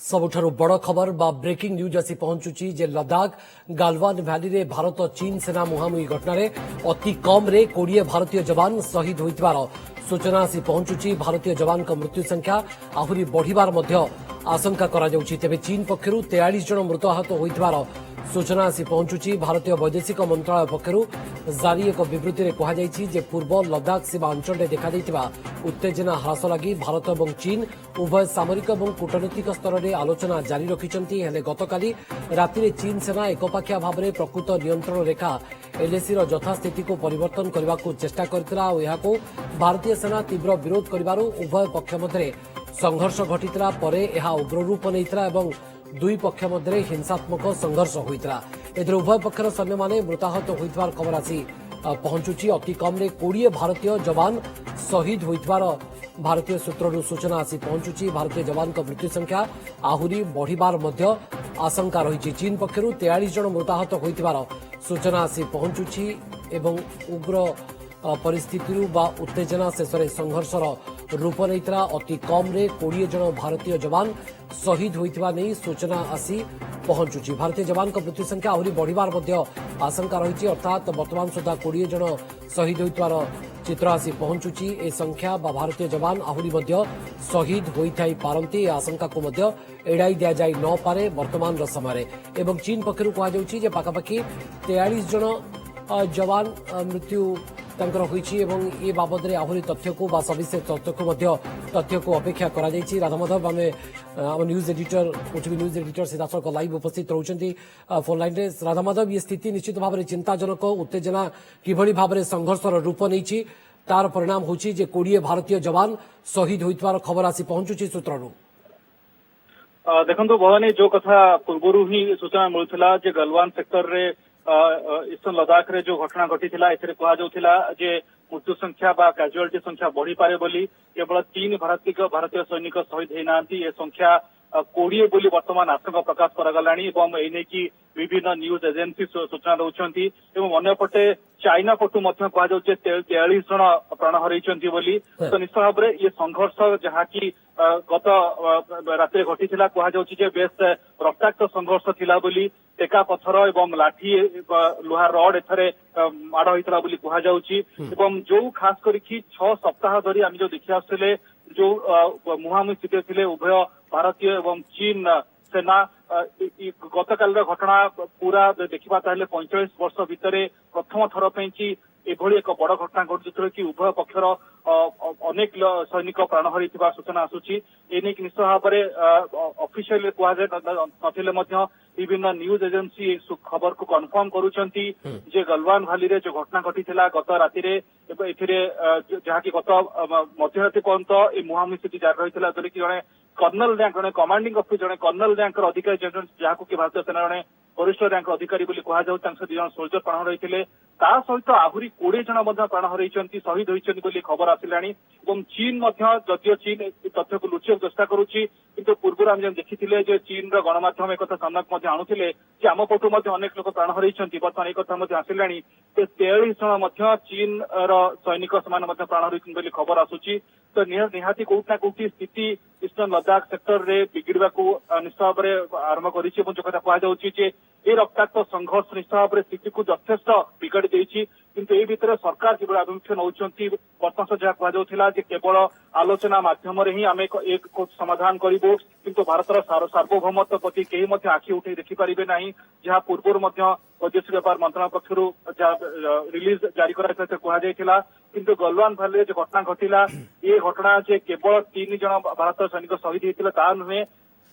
सबुठारु बड़ खबर बा ब्रेकिंग न्यूज आसी पहुंचुची जे लद्दाख गालवान भैली रे भारत चीन सेना मुहांमुही घटना रे अति कम रे 20 भारतीय जवान शहीद होइतबार सूचना आसी पहुंचुची। भारतीय जवान का मृत्यु संख्या आहुरी बढ़िबार मध्य आशंका करा जाउची। तेबे चीन पक्षरु 43 जन मृत आहत होइतबार सूचना आसी पहुंचुची। भारतीय वैदेशिक मंत्रालय पक्षरु जारी एक विवृत्ति में कहुଯାଇଛି जे पूर्व लद्दाख सीमा अंचल में देखा देइतिबा उत्तेजना ह्रास लगी भारत और चीन उभय सामरिक और कूटनीतिक स्तर में आलोचना जारी रखिछन्ति। हेले गतकाली राति चीन सेना एकपाखिया भाव में प्रकृत नियंत्रण रेखा एलएसी यथास्थिति को परिवर्तन करने को चेष्टा करथिला और यहाको भारतीय सेना तीव्र विरोध करिबारु उभय पक्ष मध्य संघर्ष घटितला। परे यह उग्र रूप नैथिला एवं दुई पक्ष मध्य हिंसात्मक संघर्ष होइतला। एथरे उभय पक्षर सैन्य माने मृताहत होइतबार खबर आसी पहुंचुची। अति कम रे 20 भारतीय जवान शहीद होइतबार भारतीय सूत्ररु सूचना आसी पहुंचुची। भारतीय जवान का मृत्यु संख्या आहुरी बढ़िबार मध्य आशंका रही। चीन पक्षरु 43 जन मृताहत होइतबार सूचना आसी पहुंचुची एवं उग्र परिस्थिति बा उत्तेजना शेष संघर्षर रूप नैतरा। अति कम रे 20 जन भारतीय जवान शहीद होइतबा नै सूचना आसी पहुंचुची। भारतीय जवान का मृत्यु संख्या आहुरी बढ़िबार मध्य आशंका रही। अर्थात वर्तमान सुधा 20 जन शहीद होइतबार चित्र आसी पहुंचुची। ए संख्या बा भारतीय जवान आहुरी मध्य शहीद होइथाई पारंती आशंका को मध्य एड़ाई दिया जाई न पारे वर्तमान समय। एवं चीन पक्षरु कहा जाउची जे पाखापाखि 43 जन जवान मृत्यु तांकर होईची एवं ए बाबद रे आहुरी तथ्य को बा सविशेष तथ्य को मध्य तथ्य को अपेक्षा करा जायछि। राधामाधव आम news editor OTV news editor सीधासख लाइव उपस्थित रहउछन्ती फोन लाइन रे। राधामाधव ये स्थिति निश्चित भाव में चिंताजनक उत्तेजना किभଳି भाव में संघर्षर रूप नैछि तार परिणाम होछि जे 20 भारतीय जवान शहीद होइतबार खबर आसी पहुंचुछि सूत्ररु। देखो भवानी जो कथा पूर्व ही सूचना मिलुथिला जे गलवान सेक्टर रे ईस्टर्न लद्दाख रे जो घटना घटिथिला एथिरे कहा जाउथिला जे मृत्यु संख्या बा कैजुअलिटी संख्या बढ़ी पारे बोली केवल 3 भारतीय सैनिक शहीद होई नांती। ए संख्या 20 बोली वर्तमान आशंका प्रकाश करागलानी एवं एने की विभिन्न न्यूज एजेंसी सूचना दउछन्ती एवं अन्यपटे चाइना पटु मध्य कहा जाउछे 43 जन प्राण हरैछन्ती बोली। तो निश्चित भाव में ये संघर्ष जहाँ की गत राति घटिथिला कहा जाउछि जे बेस रक्ताक्त संघर्ष थिला बोली। टेका पत्थर एवं लाठी लुहा रड एथरे माड़ होइतला बोली कहा जाउछि एवं जो खास करिकि 6 सप्ताह धरी आम जो देखि आसले जो मुहांमुही स्थिति थिले उभय भारतीय एवं चीन सेना गतकाल घटना पूरा देखा 45 वर्ष भितर प्रथम थर पे एभली एक बड़ घटना घटी जो कि उभय पक्षर अनेक सैनिक प्राण हर सूचना आसूची। एने निश्चित भाव में ऑफिशियल कहुले विभिन्न न्यूज एजेंसी खबर को कन्फर्म करुछंती जे गलवान भैली रे जो घटना घटिथिला गत राति रे जहाँ की गत मध्यराति पर्यंत ए मुहांमुही स्थिति जारी रही जो कि जड़े कर्नल रैंक जड़े कमांडिंग अफिसर जड़े कर्नल रैंक अधिकारी जहाँ को कि भारतीय सेना जड़े वरिष्ठ रैंक अधिकारी कहु 2 जन सोल्जर प्राण हरैथिले ता सहित आहुरी 20 जन प्राण हरैछन्ती शहीद होइछन्ती बोली खबर आसिलानी। एवं चीन जदियो चीन तथ्य को लुचिବାକୁ चेष्टा करुछि किंतु पूर्व आम देखिथिले जे चीन रो गणमाध्यम एक सामनाक आणुथिले जे आम पटु अनेक लोक प्राण हरैछन्ती वर्तमान एक कथा आसिलानी 43 जन चीन रो सैनिक समान प्राण हरैछन्ती बोली खबर आसुछि। तो निहाती कोउठा कोउठी स्थिति ईस्टर्न लद्दाख सेक्टर रे बिगिड़वा को निश्चित भाव में आरंभ करिछि जो कथा कहा जाउछि जे ए रक्ताक्त संघर्ष निश्चित भाव में स्थिति को यथेष्ट बिगाड़ी देछि किंतु ए भितर सरकार किबळ अभिमुख्य नउछन्ती वर्तमान जहाँ कहा जाउथिला जे केवल आलोचना माध्यम रे ही आमे एक समाधान करिबो किंतु भारतर सार्वभौमत्व प्रति केही मध्ये आखि उठे देखि परिबे नाही जहाँ पूर्व वैदेशिक व्यापार मंत्रालय पक्षरु रिलीज जारी करा कहा जाइथिला किंतु गलवान भैली जो घटना घटिला ये घटना जे केवल 3 जन भारतीय सैनिक शहीद होइतिले ता नुहे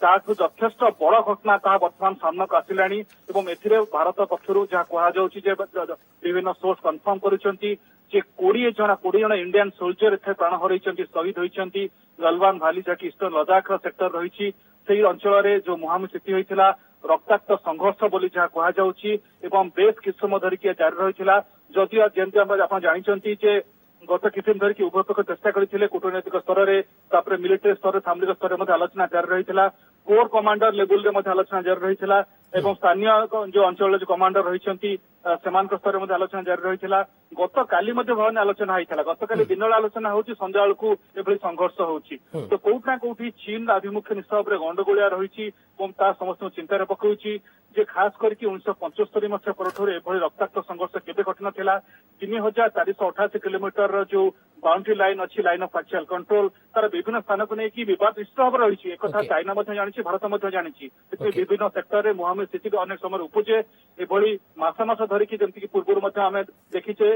ताठू यथेष्ट बड़ घटना ता वर्तमान सामनाक आसिलानी एवं एथिरे भारत पक्षरु जहाँ कहा जाउछि जे विभिन्न सोर्स कन्फर्म करुछन्ती जे 20 जन इंडियन सोल्जर एथे प्राण हरैछन्ती शहीद होइछन्ती गलवान भैली जहाँ ईस्टर्न लद्दाख सेक्टर रही सेही अंचल रे जो मुहांमुही स्थिति होइथिला रक्ताक्त संघर्ष बोली जहाँ कहा जाउछि एवं बेस किछ समय धरिकी जारी रहिथिला जदियो जेमति आपण जानिछन्ती जे गत किछि दिन धरिकी उभय पक्ष चेष्टा करथिले कूटनैतिक स्तर रे तापर मिलिटरी स्तर सामरिक स्तर रे आलोचना जारी रहिथिला कोर कमांडर लेवल रे आलोचना जारी रहिथिला एवं स्थानीय जो अंचल जो कमांडर रहिछन्ती ସେମାନଙ୍କ ସ୍ତରରେ ମଧ୍ୟ ଆଲୋଚନା ଜାରି ରହିଥିଲା। ଗତକାଲି ମଧ୍ୟ ଭବନ ଆଲୋଚନା ହେଇଥିଲା। ଗତକାଲି ଦିନବେଳେ ଆଲୋଚନା ହଉଛି, ସନ୍ଧ୍ୟା ବେଳକୁ ଏଭଳି ସଂଘର୍ଷ ହଉଛି। ତ କୋଉଠି ନା କୋଉଠି ଚୀନ ଆଭିମୁଖ୍ୟ ନିଶ୍ଚିତ ଭାବରେ ଗଣ୍ଡଗୋଳିଆ ରହିଛି ଏବଂ ତା ସମସ୍ତଙ୍କୁ ଚିନ୍ତାରେ ପକାଉଛି ଯେ ଖାସ କରିକି 1975 ମସିହା ପରଠାରୁ ଏଭଳି ରକ୍ତାକ୍ତ ସଂଘର୍ଷ କେବେ ଘଟିନଥିଲା। 3488 କିଲୋମିଟରର ଯୋଉ ବାଉଣ୍ଡ୍ରି ଲାଇନ ଅଛି, ଲାଇନ ଅଫ୍ ଆକ୍ଚୁଆଲ କଣ୍ଟ୍ରୋଲ, ତାର ବିଭିନ୍ନ ସ୍ଥାନକୁ ନେଇକି ବିବାଦ ନିଶ୍ଚିତ ଭାବରେ ରହିଛି। ଏକଥା ଚାଇନା ମଧ୍ୟ ଜାଣିଛି, ଭାରତ ମଧ୍ୟ ଜାଣିଛି। ସେଥିରେ ବିଭିନ୍ନ ସେକ୍ଟରରେ ମୁହାଁମୁହିଁ ସ୍ଥିତି ଅନେକ ସମୟରେ ଉପୁଜେ। ଏଭଳି ମାସ ମାସ ଧରିକି ଯେମିତିକି ପୂର୍ବରୁ ମଧ୍ୟ ଆମେ ଦେଖିଛେ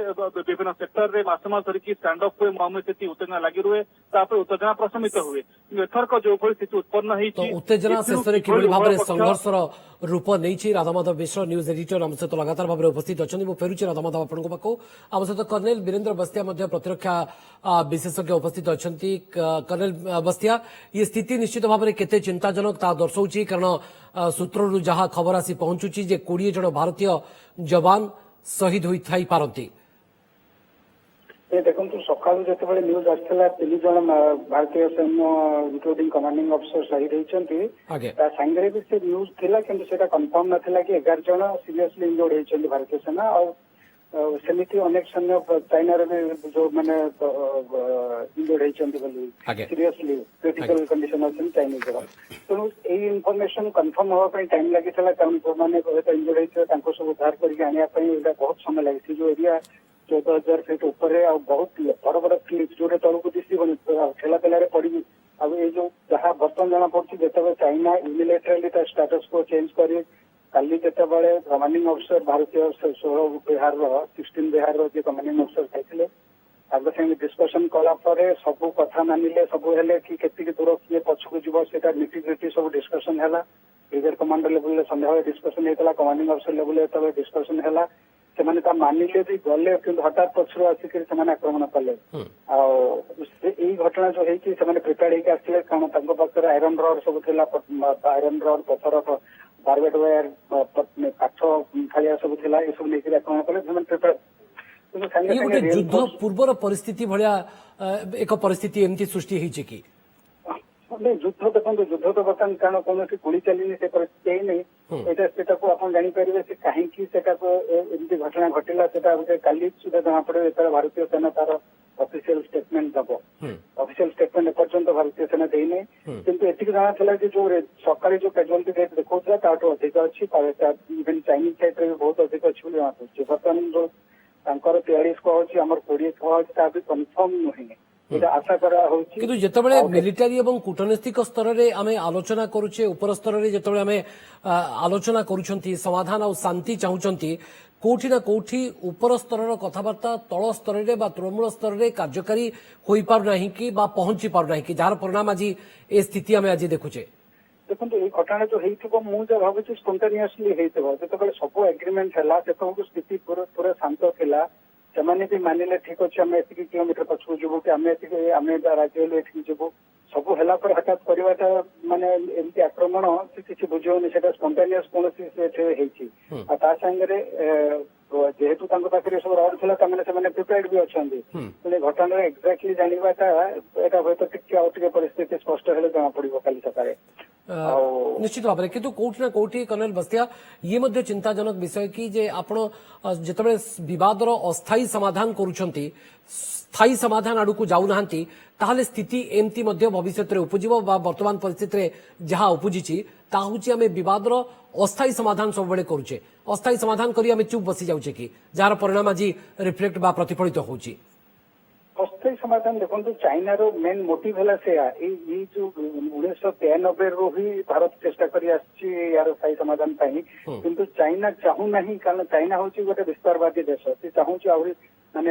ବିଭିନ୍ନ ସେକ୍ଟରରେ ମାସ ମାସ ଧରିକି ଷ୍ଟାଣ୍ଡ ଅଫ୍ ହୁଏ, ମୁହାଁମୁହିଁ ସ୍ଥିତି ଉତ୍ତେଜନା ଲାଗି ରୁହେ, ତାପରେ ଉତ୍ତେଜନା ପ୍ରଶମିତ ହୁଏ। ଏଥରକ ଯୋଉଭଳି ସ୍ଥିତି ଉତ୍ପନ୍ନ ହେଇଛି, ଉତ୍ତେଜନା ଶେଷରେ କିଭଳି ଭାବରେ ସଂଘର୍ଷର ରୂପ ନେଇଛି। ରାଧାମାଧବ ମିଶ୍ର ନ୍ୟୁଜ ଏଡିଟର ଆମ ସହିତ ଲଗାତାର ଭାବରେ ଉପସ୍ଥିତ ଅଛନ୍ତି। ମୁଁ ଫେରୁଛି ରାଧାମାଧବ ଆପଣଙ୍କ ପାଖକୁ। ଆମ ସହିତ କର୍ଣ୍ଣେଲ ବୀରେନ୍ଦ୍ର ବସ୍ତିଆ ମଧ୍ୟ ପ୍ରତିରକ୍ଷା ବିଶେଷଜ୍ଞ ଉପସ୍ଥିତ ଅଛନ୍ତି। କର୍ଣ୍ଣେଲ ବସ୍ତିଆ, ଇଏ ସ୍ଥିତି ନିଶ୍ଚିତ ଭାବରେ କେତେ ଚିନ୍ତାଜନକ ତାହା ଦର୍ଶାଉଛି, କାରଣ ସୂତ୍ରରୁ ଯାହା ଖବର ଆସି ପହଞ୍ଚୁଛି ଯେ 20 ଜଣ ଭାରତୀୟ ଯବାନ ଶହୀଦ ହୋଇଥାଇପାରନ୍ତି। ଦେଖନ୍ତୁ, ସକାଳୁ ଯେତେବେଳେ ନ୍ୟୁଜ ଆସିଥିଲା 3 ଜଣ ଭାରତୀୟ ସୈନ୍ୟ ଇନକ୍ଲୁଡିଂ କମାଣ୍ଡିଂ ଅଫିସର ଶହୀଦ ହେଇଛନ୍ତି, ତା ସାଙ୍ଗରେ ବି ସେ ନ୍ୟୁଜ ଥିଲା, କିନ୍ତୁ ସେଟା କନଫର୍ମ ନଥିଲା କି 11 ଜଣ ସିରିୟସଲି ଇଞ୍ଜୋର୍ଡ ହେଇଛନ୍ତି ଭାରତୀୟ ସେନା। ଆଉ ସେମିତି ଅନେକ ସୈନ୍ୟ ଚାଇନାର ବି ଯୋଉମାନେ ଇଞ୍ଜୋର୍ଡ ହେଇଛନ୍ତି ବୋଲି ସିରିୟସଲି କ୍ରିଟିକାଲ କଣ୍ଡିସନ ଅଛନ୍ତି ଚାଇନିଜର। ତେଣୁ ଏଇ ଇନଫର୍ମେସନ କନଫର୍ମ ହବା ପାଇଁ ଟାଇମ ଲାଗିଥିଲା, କାରଣ ଯୋଉମାନେ ଇଞ୍ଜୋର୍ଡ ହେଇଥିଲେ ତାଙ୍କୁ ସବୁ ଉଦ୍ଧାର କରିକି ଆଣିବା ପାଇଁ ଏଇଟା ବହୁତ ସମୟ ଲାଗିଛି। ଯୋଉ ଏରିଆ 14,000 ଫିଟ ଉପରେ ଆଉ ବହୁତ ବଡ ବଡ କ୍ଲିପ୍ ଯୋଉଟା ତଳକୁ ଦିଶିବନି, ଠେଲା ପେଲାରେ ପଡିବି। ଆଉ ଏଇ ଯୋଉ ଯାହା ବର୍ତ୍ତମାନ ଜଣା ପଡୁଛି, ଯେତେବେଳେ ଚାଇନା ୟୁନିଲେଟରାଲି ତା ଷ୍ଟାଟସ୍ କୋ ଚେଞ୍ଜ କରି କାଲି ଯେତେବେଳେ କମାଣ୍ଡିଂ ଅଫିସର ଭାରତୀୟ 16 ବିହାରର 16 ବିହାରର ଯିଏ କମାଣ୍ଡିଂ ଅଫିସର ଯାଇଥିଲେ, ତାଙ୍କ ସାଙ୍ଗେ ଡିସ୍କସନ କଲା ପରେ ସବୁ କଥା ମାନିଲେ, ସବୁ ହେଲେ କି କେତିକି ଦୂର କିଏ ପଛକୁ ଯିବ ସେଟା ନିଟିଗ୍ରିଟି ସବୁ ଡିସ୍କସନ ହେଲା। ବ୍ରିଗେଡ୍ କମାଣ୍ଡର ଲେଭେଲରେ ସନ୍ଧ୍ୟାବେଳେ ଡିସ୍କସନ ହେଇଥିଲା, କମାଣ୍ଡିଂ ଅଫିସର ଲେଭେଲରେ ଯେତେବେଳେ ଡିସ୍କସନ ହେଲା, ସେମାନେ ତା ମାନିଲେ ବି ଗଲେ, କିନ୍ତୁ ହଠାତ୍ ପଛରୁ ଆସିକରି ସେମାନେ ଆକ୍ରମଣ କଲେ। ଆଉ ଏଇ ଘଟଣା ଯୋଉ ହେଇଛି, ସେମାନେ ପ୍ରିପେୟାର୍ଡ ହେଇକି ଆସିଥିଲେ, କାରଣ ତାଙ୍କ ପାଖରେ ଆଇରନ୍ ରଡ୍ ସବୁ ଥିଲା, ଆଇରନ୍ ରଡ୍, ପଥର, ବାରବେଟ୍ ୱାୟାର, କାଠ ଖାଳିଆ ସବୁ ଥିଲା, ଏସବୁ ନେଇକି ଆକ୍ରମଣ କଲେ। ସେମାନେ ପ୍ରିପେୟାର୍ଡ। ଗୋଟେ ଯୁଦ୍ଧ ପୂର୍ବର ପରିସ୍ଥିତି ଭଳିଆ ଏକ ପରିସ୍ଥିତି ଏମିତି ସୃଷ୍ଟି ହେଇଛି କି? ଯୁଦ୍ଧ ଦେଖନ୍ତୁ, ଯୁଦ୍ଧ ତ ବର୍ତ୍ତମାନ କାରଣ କୌଣସି ଗୁଳି ଚାଲିନି, ସେ ପରିସ୍ଥିତି ହେଇନି। ସେଟାକୁ ଆପଣ ଜାଣିପାରିବେ ସେ କାହିଁକି ସେଟାକୁ ଏମିତି ଘଟଣା ଘଟିଲା, ସେଟା ଗୋଟେ କାଲି ସୁଦ୍ଧା ଜଣାପଡିବ, ଯେତେବେଳେ ଭାରତୀୟ ସେନା ତାର ଅଫିସିଆଲ ଷ୍ଟେଟମେଣ୍ଟ ଦବ। ଅଫିସିଆଲ ଷ୍ଟେଟମେଣ୍ଟ ଏପର୍ଯ୍ୟନ୍ତ ଭାରତୀୟ ସେନା ଦେଇନି, କିନ୍ତୁ ଏତିକି ଜଣାଥିଲା ଯେ ଯୋଉ ସକାଳେ ଯୋଉ କାଜୁଆଲିଟି ରେଟ୍ ଦେଖାଉଥିଲା ତାଠୁ ଅଧିକ ଅଛି। ଇଭେନ୍ ଚାଇନିଜ ସାଇଡରେ ବି ବହୁତ ଅଧିକ ଅଛି ବୋଲି ଜଣାପଡୁଛି। ବର୍ତ୍ତମାନ ଯୋଉ ତାଙ୍କର 43 କୁହାଉଛି, ଆମର 20 କୁହାଉଛି, ତା ବି କନଫର୍ମ ନୁହେଁ। ଆଶା କରା ହଉଛି। କିନ୍ତୁ ଯେତେବେଳେ ମିଲିଟାରୀ ଏବଂ କୂଟନୈତିକ ସ୍ତରରେ ଆମେ ଆଲୋଚନା କରୁଛେ, ଉପର ସ୍ତରରେ ଯେତେବେଳେ ଆମେ ଆଲୋଚନା କରୁଛନ୍ତି, ସମାଧାନ ଆଉ ଶାନ୍ତି ଚାହୁଁଛନ୍ତି, କୋଉଠି ନା କୋଉଠି ଉପର ସ୍ତରର କଥାବାର୍ତ୍ତା ତଳ ସ୍ତରରେ ବା ତୃଣମୂଳ ସ୍ତରରେ କାର୍ଯ୍ୟକାରୀ ହୋଇପାରୁନାହିଁ କି ବା ପହଞ୍ଚି ପାରୁନାହିଁ କି, ଯାହାର ପରିଣାମ ଆଜି ଏ ସ୍ଥିତି ଆମେ ଆଜି ଦେଖୁଛେ। ଦେଖନ୍ତୁ, ଏଇ ଘଟଣା ଯୋଉ ହେଇଥିବ, ମୁଁ ଯାହା ଭାବୁଛି ସ୍ପଣ୍ଟାନିୟସଲି ହେଇଥିବ। ଯେତେବେଳେ ସବୁ ଏଗ୍ରିମେଣ୍ଟ ହେଲା, ସେତେବେଳକୁ ସ୍ଥିତି ପୁରା ଶାନ୍ତ ଥିଲା। ସେମାନେ ବି ମାନିଲେ, ଠିକ ଅଛି, ଆମେ ଏତିକି କିଲୋମିଟର ପଛକୁ ଯିବୁ, କି ଆମେ ରାଜି ହେଲୁ ଏଠିକି ଯିବୁ। ସବୁ ହେଲା ପରେ ହଠାତ୍ କରିବାଟା ମାନେ ଏମିତି ଆକ୍ରମଣ ସେ କିଛି ବୁଝିବନି, ସେଟା ସ୍ପଣ୍ଟାନିୟସ କୌଣସି ହେଇଛି। ଆଉ ତା ସାଙ୍ଗରେ ଯେହେତୁ ତାଙ୍କ ପାଖରେ ସବୁ ରଡ୍ ଥିଲା, ସେମାନେ ପ୍ରିପେୟାର୍ଡ ବି ଅଛନ୍ତି। ତେଣୁ ଘଟଣାର ଏକ୍ଜାକ୍ଟଲି ଜାଣିବାଟା ଏଟା ହୁଏତ ଟିକେ ଆଉ ଟିକେ ପରିସ୍ଥିତି ସ୍ପଷ୍ଟ ହେଲେ ଜଣା ପଡିବ କାଲି ସକାଳେ। ନିଶ୍ଚିତ ଭାବରେ, କିନ୍ତୁ କୋଉଠି ନା କୋଉଠି କର୍ଣ୍ଣେଲ ବସ୍ତିଆ, ଇଏ ମଧ୍ୟ ଚିନ୍ତାଜନକ ବିଷୟ କି ଯେ ଆପଣ ଯେତେବେଳେ ବିବାଦର ଅସ୍ଥାୟୀ ସମାଧାନ କରୁଛନ୍ତି, ସ୍ଥାୟୀ ସମାଧାନ ଆଡକୁ ଯାଉନାହାନ୍ତି, ତାହେଲେ ସ୍ଥିତି ଏମିତି ମଧ୍ୟ ଭବିଷ୍ୟତରେ ଉପୁଜିବ ବା ବର୍ତ୍ତମାନ ପରିସ୍ଥିତିରେ ଯାହା ଉପୁଜିଛି ତାହା ହେଉଛି ଆମେ ବିବାଦର ଅସ୍ଥାୟୀ ସମାଧାନ ସବୁବେଳେ କରୁଛେ, ଅସ୍ଥାୟୀ ସମାଧାନ କରି ଆମେ ଚୁପ୍ ବସି ଯାଉଛେ କି, ଯାହାର ପରିଣାମ ଆଜି ରିଫ୍ଲେକ୍ଟ ବା ପ୍ରତିଫଳିତ ହେଉଛି। ଅସ୍ଥାୟୀ ସମାଧାନ ଦେଖନ୍ତୁ, ଚାଇନାର ମେନ୍ ମୋଟିଭ ହେଲା ସେୟା। ଏଇ ଯୋଉ 1993ରୁ ହିଁ ଭାରତ ଚେଷ୍ଟା କରି ଆସିଛି ଏହାର ସ୍ଥାୟୀ ସମାଧାନ ପାଇଁ, କିନ୍ତୁ ଚାଇନା ଚାହୁଁନାହିଁ, କାରଣ ଚାଇନା ହଉଛି ଗୋଟେ ବିସ୍ତାରବାଦୀ ଦେଶ। ସେ ଚାହୁଁଛି ଆହୁରି ମାନେ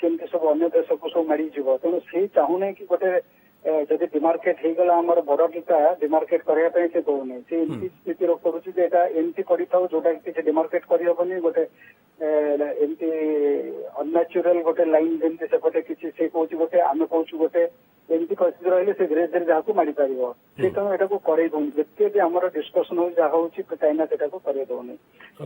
କେମିତି ସବୁ ଅନ୍ୟ ଦେଶକୁ ସବୁ ମାଡ଼ିଯିବ। ତେଣୁ ସେ ଚାହୁଁନାହିଁ କି ଗୋଟେ ଯଦି ଡିମାର୍କେଟ ହେଇଗଲା ଆମର ବର୍ଡରଟା ଡିମାର୍କେଟ କରିବା ପାଇଁ ସେ ଦଉନାହିଁ। ସେ ଏମିତି ସ୍ଥିତିରେ କରୁଛି ଯେ ଏଟା ଏମିତି କରିଥାଉ ଯୋଉଟା କିଛି ଡିମାର୍କେଟ କରିହବନି, ଗୋଟେ ଏମିତି ଅନ୍ୟାଚୁରାଲ ଗୋଟେ ଲାଇନ ଯେମିତି ସେପଟେ କିଛି ସେ କହୁଛି ଗୋଟେ, ଆମେ କହୁଛୁ ଗୋଟେ, ଏମିତି ପରିସ୍ଥିତି ରହିଲେ से धीरे धीरे जहाँ माड़ी पार से तेणु यहाँ करे दौनी जिते भी आम डिस्कसन हो जहाँ हूँ चाइना से करे दौनी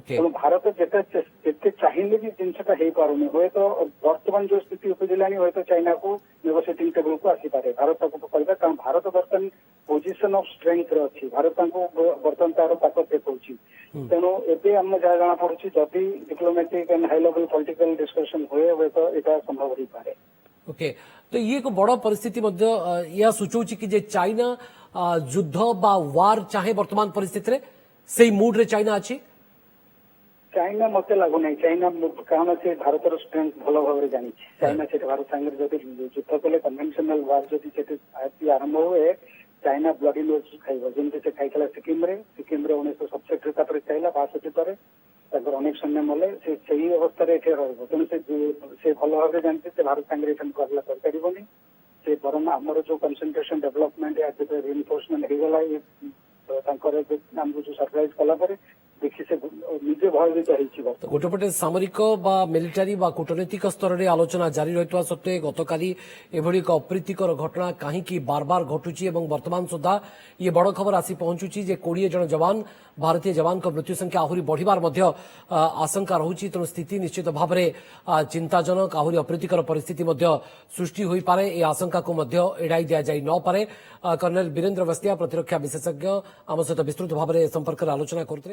तेणु भारत जिते चाहिए भी जिनसा हो पारुनी हे तो बर्तमान जो स्थिति उपजिला हे तो चाइना को नेगोसिएटिंग टेबल को आसीपे भारत कहवा कारण भारत बर्तमान पोजिशन ऑफ स्ट्रेंथ अच्छी भारत बर्तमान तार ताकत देखा तेणु एवं आम जहाँ जना पड़ी जदि diplomatic and high level political discussion हुए तो यहाँ संभव हो पाए। ओके तो ये एक बड़ परिस्थिति यह सूचौची कि जे चाइना युद्ध बा वार चाहे वर्तमान परिस्थिति रे सेही मूड रे चाइना अछि चाइना मत लगुना चाइना कारण से भारत स्ट्रेंथ भल भाव जानी चाइना से भारत सांगे जब युद्ध कले कन्वेंशनल वार जब आरंभ हुए चाइना ब्लडी लोज खाइब जमी से खाई सिक्किम रे 1967 चाहिए 62 पर अनेक सैन्य मले से अवस्था तेणु से भल भाव जानते भारत सांगे मुकाबला कर से बरम आमर जो कनसेंट्रेशन डेवलपमेंट या रिइनफोर्समेंट होगा जो सरप्राइज कला देखी से निजे भयभीत हो गोटेपटे सामरिक बा मिलिटारी बा कूटनीतिक स्तर में आलोचना जारी रही सत्वे गतकाली एभली एक अप्रीतिकर घटना कहीं बार बार घटुची एवं वर्तमान सुधा ये बड़ खबर आसी पहुंचुची जे 20 जन जवान भारतीय जवान को मृत्यु संख्या आहरी बढ़िबार मध्य आशंका रहुची तेणु स्थिति निश्चित भाव में चिंताजनक आहरी अप्रीतिकर परिस्थिति मध्य सृष्टि होई पारे ए आशंका को मध्य एड़ाई दिया जाई न पारे कर्नल वीरेंद्र बस्तिया प्रतिरक्षा विशेषज्ञ आम सहित विस्तृत भाव में संपर्क आलोचना करते।